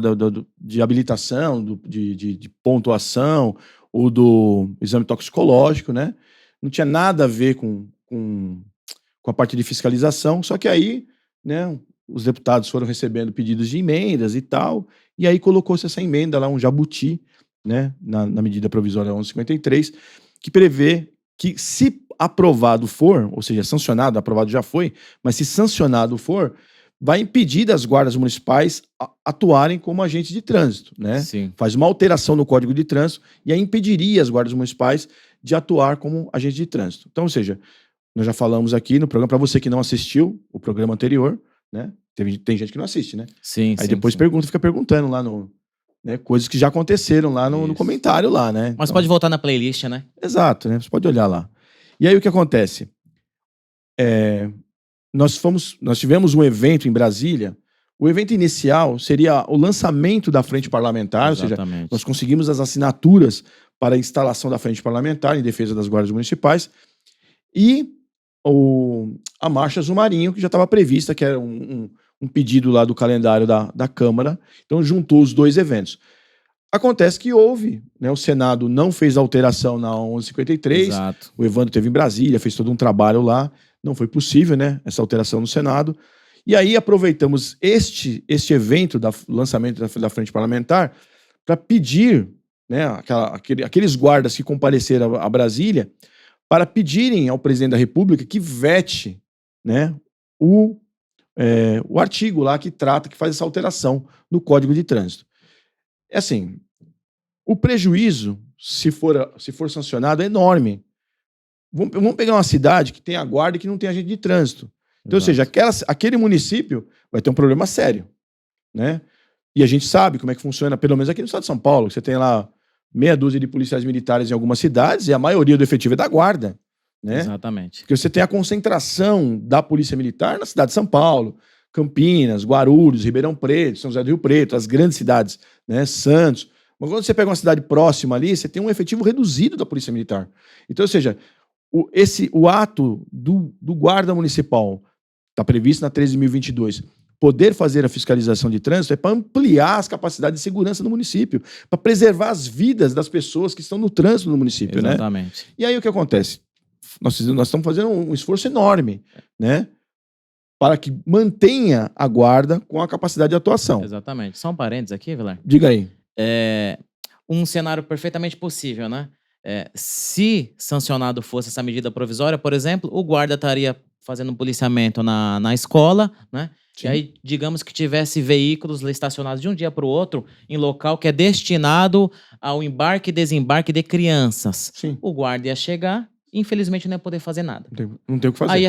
de habilitação, de pontuação ou do exame toxicológico, né? Não tinha nada a ver com a parte de fiscalização, só que aí, né, os deputados foram recebendo pedidos de emendas e tal, e aí colocou-se essa emenda lá, um jabuti, né, na medida provisória 1153, que prevê que, se aprovado for, ou seja, sancionado, aprovado já foi, mas se sancionado for, vai impedir das guardas municipais atuarem como agentes de trânsito, né? Sim. Faz uma alteração no Código de Trânsito e aí impediria as guardas municipais de atuar como agentes de trânsito. Então, ou seja, nós já falamos aqui no programa, para você que não assistiu o programa anterior, né? Tem gente que não assiste, né? Sim, Aí sim, depois sim. fica perguntando lá né, coisas que já aconteceram lá no Isso. comentário lá, né? Mas Então, pode voltar na playlist, né? exato, né? Você pode olhar lá. E aí o que acontece? Nós tivemos um evento em Brasília. O evento inicial seria o lançamento da frente parlamentar, ou seja, Exatamente. nós conseguimos as assinaturas para a instalação da frente parlamentar em defesa das guardas municipais e a Marcha Azul Marinho, que já estava prevista, que era um pedido lá do calendário da Câmara. Então juntou os dois eventos. Acontece que houve, né, o Senado não fez alteração na 1153, Exato. o Evandro esteve em Brasília, fez todo um trabalho lá, não foi possível, né, essa alteração no Senado. E aí aproveitamos este evento do lançamento da frente parlamentar para pedir, né, aqueles guardas que compareceram a Brasília, para pedirem ao presidente da República que vete, né, o artigo lá que faz essa alteração no Código de Trânsito. É assim, o prejuízo, se for sancionado, é enorme. Vamos pegar uma cidade que tem a guarda e que não tem agente de trânsito. Então, Exato. ou seja, aquele município vai ter um problema sério, né? E a gente sabe como é que funciona, pelo menos aqui no estado de São Paulo. Você tem lá meia dúzia de policiais militares em algumas cidades e a maioria do efetivo é da guarda, né? Exatamente. Porque você tem a concentração da polícia militar na cidade de São Paulo, Campinas, Guarulhos, Ribeirão Preto, São José do Rio Preto, as grandes cidades, né? Santos. Mas quando você pega uma cidade próxima ali, você tem um efetivo reduzido da polícia militar. Então, ou seja, o ato do guarda municipal, está previsto na 13.022, poder fazer a fiscalização de trânsito é para ampliar as capacidades de segurança no município, para preservar as vidas das pessoas que estão no trânsito no município, né? Exatamente. E aí o que acontece? Nós estamos fazendo um esforço enorme, né, para que mantenha a guarda com a capacidade de atuação. Exatamente. Só um parênteses aqui, Vilar. Diga aí. Um cenário perfeitamente possível, né? Se sancionado fosse essa medida provisória, por exemplo, o guarda estaria fazendo um policiamento na escola, né? Sim. E aí, digamos que tivesse veículos estacionados de um dia para o outro em local que é destinado ao embarque e desembarque de crianças. Sim. O guarda ia chegar, infelizmente não ia poder fazer nada. Não tem o que fazer. Aí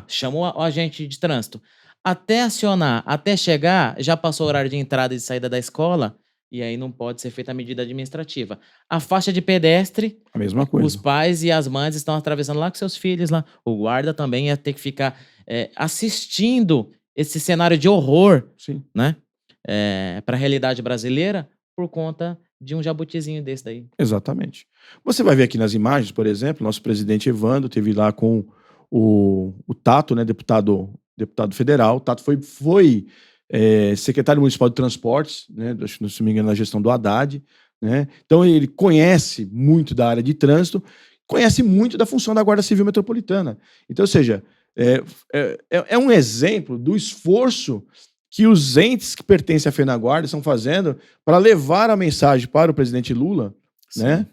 chamou o agente de trânsito. Até acionar, até chegar, já passou o horário de entrada e de saída da escola, e aí não pode ser feita a medida administrativa. A faixa de pedestre, A mesma coisa. os pais e as mães estão atravessando lá com seus filhos lá. O guarda também ia ter que ficar assistindo esse cenário de horror, Sim. né? Para a realidade brasileira, por conta de um jabutizinho desse daí. Exatamente. Você vai ver aqui nas imagens, por exemplo, nosso presidente Evandro teve lá com o Tato, né, deputado federal. O Tato foi secretário municipal de transportes, né, se não me engano, na gestão do Haddad, né? Então ele conhece muito da área de trânsito, conhece muito da função da Guarda Civil Metropolitana. Então, ou seja, é um exemplo do esforço que os entes que pertencem à FENAGUARDA estão fazendo para levar a mensagem para o presidente Lula, né,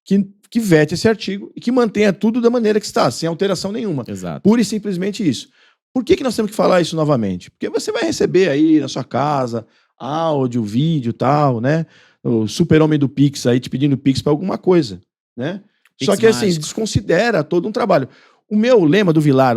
que vete esse artigo e que mantenha tudo da maneira que está, sem alteração nenhuma. Exato. Pura e simplesmente isso. Por que nós temos que falar isso novamente? Porque você vai receber aí na sua casa áudio, vídeo e tal, né? O super-homem do Pix aí te pedindo Pix para alguma coisa, né? Pix Só que assim, mágico. desconsidera todo um trabalho. O lema do Vilar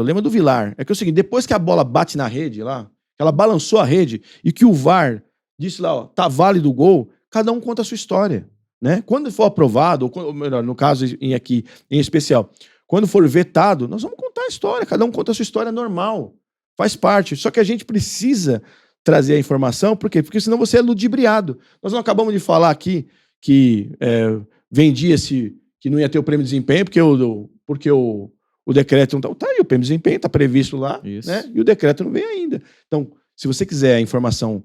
é que é o seguinte, depois que a bola bate na rede lá, ela balançou a rede e que o VAR disse lá, ó, tá válido o gol, cada um conta a sua história, né? Quando for aprovado, ou melhor, no caso aqui em especial, quando for vetado, nós vamos contar a história, cada um conta a sua história normal, faz parte. Só que a gente precisa trazer a informação, por quê? Porque senão você é ludibriado. Nós não acabamos de falar aqui que vendia-se que não ia ter o prêmio de desempenho, porque o decreto não tá aí, o prêmio de desempenho está previsto lá, né? E o decreto não vem ainda. Então, se você quiser a informação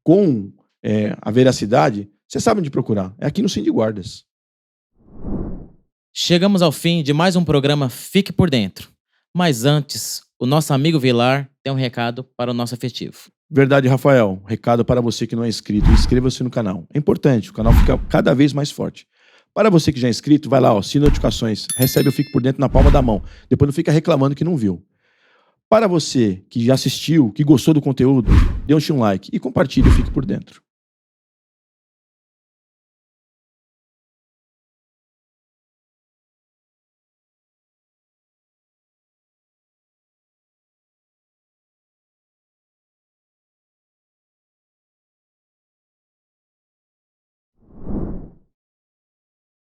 com a veracidade, você sabe onde procurar. É aqui no Sindiguardas. Chegamos ao fim de mais um programa Fique por Dentro. Mas antes, o nosso amigo Vilar tem um recado para o nosso efetivo. Verdade, Rafael. Recado para você que não é inscrito. Inscreva-se no canal. É importante, o canal fica cada vez mais forte. Para você que já é inscrito, vai lá, ó, se notificações, recebe o Fique por Dentro na palma da mão. Depois não fica reclamando que não viu. Para você que já assistiu, que gostou do conteúdo, deixe um like e compartilhe o Fique por Dentro.